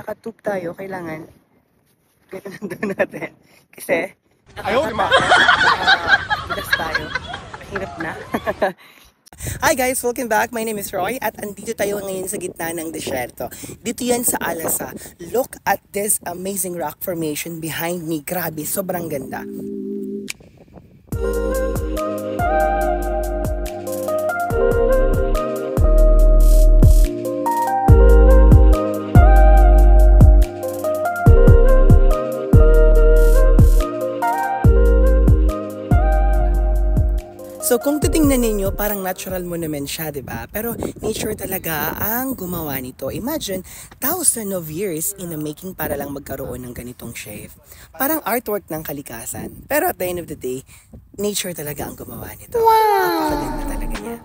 nakatube tayo, kailangan ganun doon natin. Kasi, ayaw, bilas tayo. Mahirap na. Hi guys! Welcome back. My name is Roy at andito tayo ngayon sa gitna ng desyerto. Dito yan sa Alasa. Look at this amazing rock formation behind me. Grabe, sobrang ganda. So kung titingnan ninyo, parang natural monument siya, di ba? Pero nature talaga ang gumawa nito. Imagine, thousands of years in the making para lang magkaroon ng ganitong shape. Parang artwork ng kalikasan. Pero at the end of the day, nature talaga ang gumawa nito. Wow! Napakaganda talaga niya.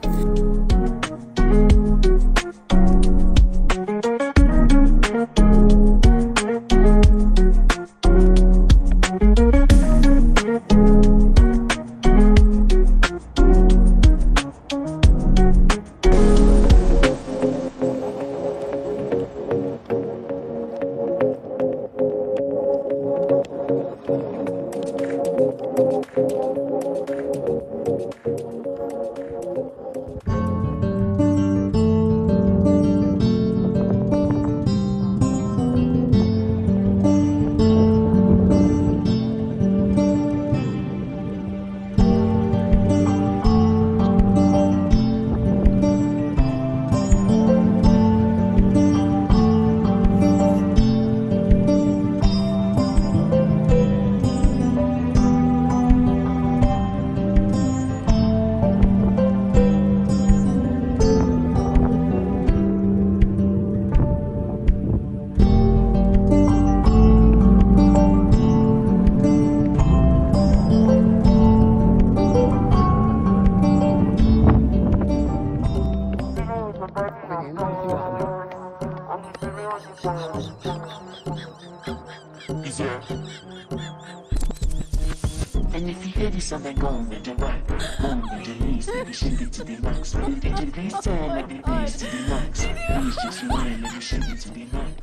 And if you hear this song, then go on with the right, go on with the knees, maybe shake it to the max. Did you please turn up the bass to the max? Please just rewind, maybe shake it to the max.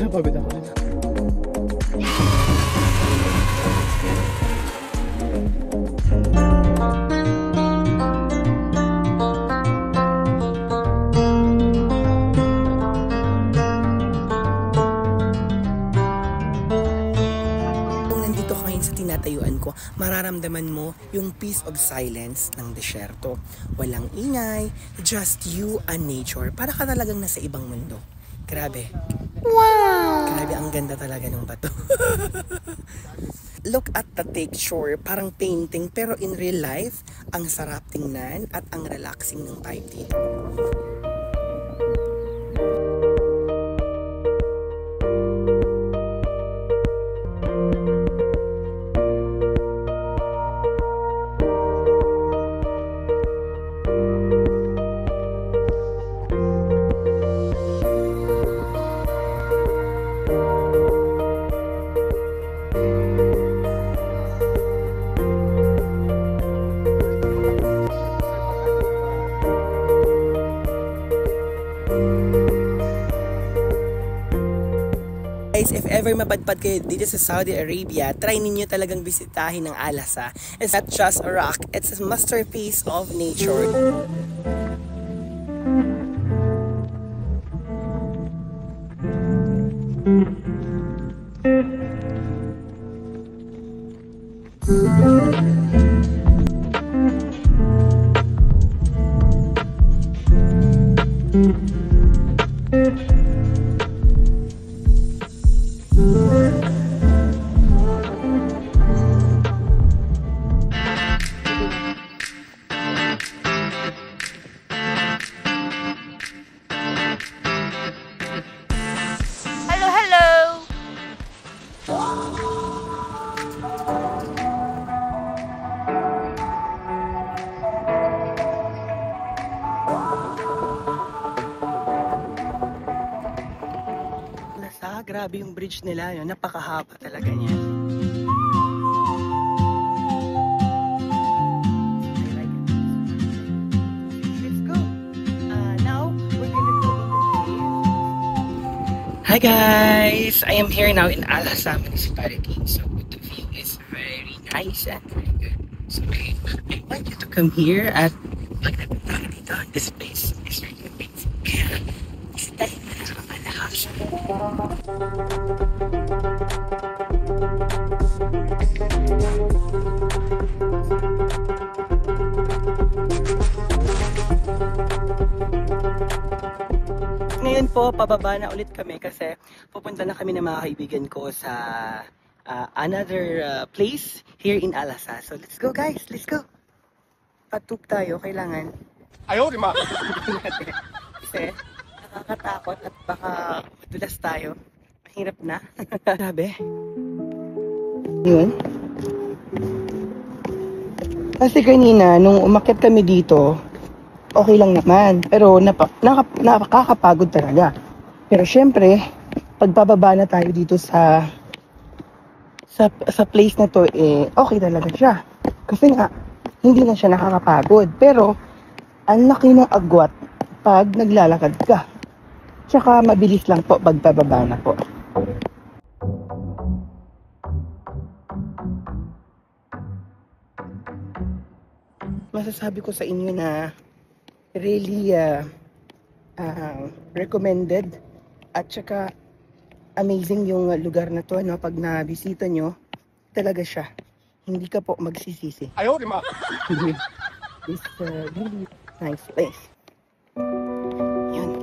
Pagod ako. Tinatayuan ko, mararamdaman mo yung peace of silence ng desyerto. Walang ingay, just you and nature. Para ka talagang nasa ibang mundo. Grabe. Wow! Grabe, ang ganda talaga ng bato. Look at the texture, parang painting, pero in real life, ang sarap tingnan at ang relaxing ng vibe dito. Guys, if ever mapadpad kayo dito sa Saudi Arabia, try ninyo talagang bisitahin ng Alasa. It's not just a rock, it's a masterpiece of nature. Grabe yung bridge nila, yun. Napakahaba talaga niya. Let's go. Now, we're gonna go in the cave. Hi guys! I am here now in Alhasa Municipality. So the view is very nice and very good. So I want you to come here at this place is really amazing. Bisitahin na ang Alhasa. Ngayon po, pababa na ulit kami kasi pupunta na kami ng mga kaibigan ko sa another place here in Alhasa. So let's go guys, let's go. Patuk tayo, kailangan. Ayaw, di ma! Kasi nakakatakot at baka madulas tayo. Mahirap na. Sabi. Yun. Kasi kanina, nung umakyat kami dito, okay lang naman. Pero nakakapagod talaga. Pero syempre, pagbababa na tayo dito sa place na to, okay talaga siya. Kasi nga, hindi na siya nakakapagod. Pero, ang laki ng agwat pag naglalakad ka. Tsaka mabilis lang po pagbababa na po. Masasabi ko sa inyo na really recommended at tsaka amazing yung lugar na to, no? Pag nabisita nyo, talaga siya. Hindi ka po magsisisi. Ayaw, di ma! It's a really nice place. Yun.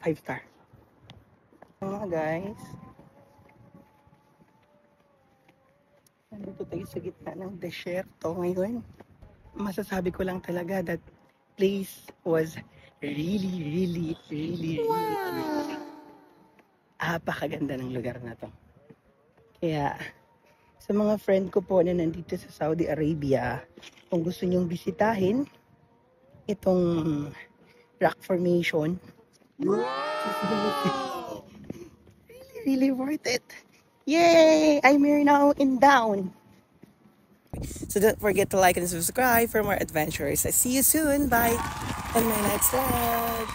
Five star. Mga guys. Nandito tayo sa gitna ng desyerto ngayon. Masasabi ko lang talaga that place was really amazing. Apakaganda ng lugar na to. Kaya sa mga friend ko po na nandito sa Saudi Arabia, kung gusto nyong bisitahin itong rock formation, really worth it. Yay! I'm here now in Down. So don't forget to like and subscribe for more adventures. I see you soon. Bye. On my next vlog.